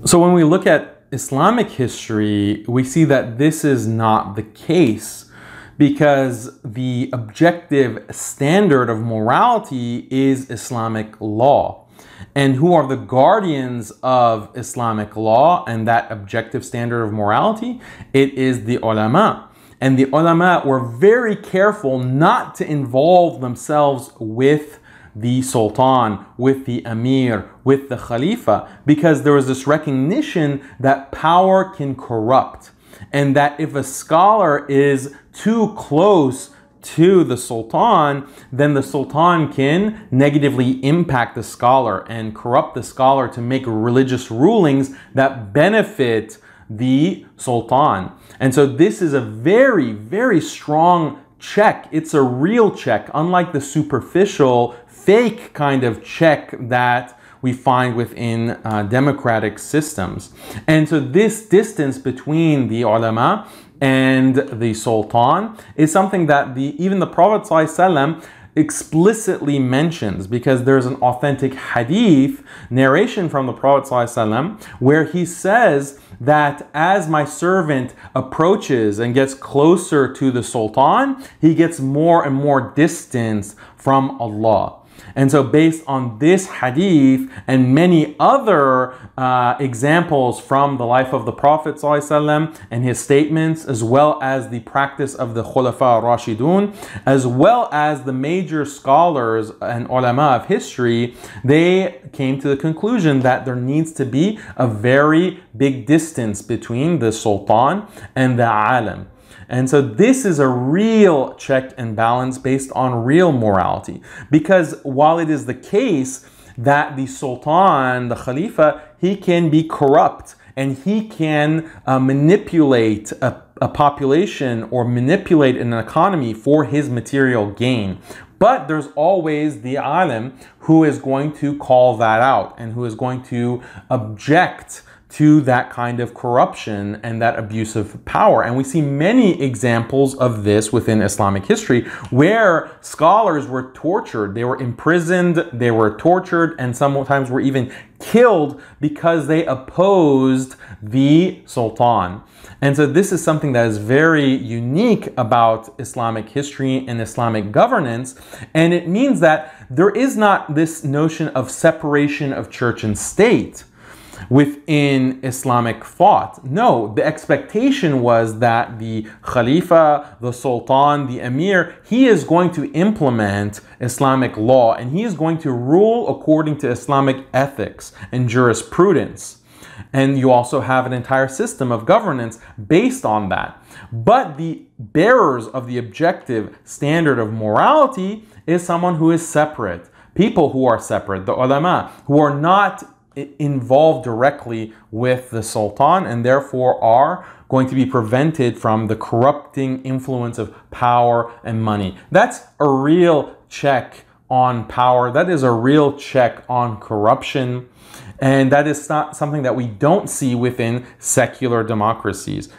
So when we look at Islamic history, we see that this is not the case, because the objective standard of morality is Islamic law. And who are the guardians of Islamic law and that objective standard of morality? It is the ulama. And the ulama were very careful not to involve themselves with the sultan, with the emir, with the khalifa, because there was this recognition that power can corrupt, and that if a scholar is too close to the sultan, then the sultan can negatively impact the scholar and corrupt the scholar to make religious rulings that benefit the sultan. And so this is a very, very strong check. It's a real check, unlike the superficial, fake kind of check that we find within democratic systems. And so this distance between the ulama and the sultan is something that even the Prophet ﷺ explicitly mentions, because there's an authentic hadith narration from the Prophet ﷺ where he says that as my servant approaches and gets closer to the sultan, he gets more and more distance from Allah. And so based on this hadith and many other examples from the life of the Prophet ﷺ and his statements, as well as the practice of the Khulafa Rashidun, as well as the major scholars and ulama of history, they came to the conclusion that there needs to be a very big distance between the sultan and the alim. And so this is a real check and balance based on real morality. Because while it is the case that the sultan, the khalifa, he can be corrupt and he can manipulate a population or manipulate an economy for his material gain. But there's always the alim who is going to call that out and who is going to object to that kind of corruption and that abuse of power. And we see many examples of this within Islamic history where scholars were tortured, they were imprisoned, they were tortured, and sometimes were even killed because they opposed the sultan. And so this is something that is very unique about Islamic history and Islamic governance. And it means that there is not this notion of separation of church and state within Islamic thought. No, the expectation was that the Khalifa, the Sultan, the Emir, he is going to implement Islamic law and he is going to rule according to Islamic ethics and jurisprudence. And you also have an entire system of governance based on that. But the bearers of the objective standard of morality is someone who is separate. People who are separate, the ulama, who are not involved directly with the sultan and therefore are going to be prevented from the corrupting influence of power and money. That's a real check on power. That is a real check on corruption. And that is not something that we don't see within secular democracies.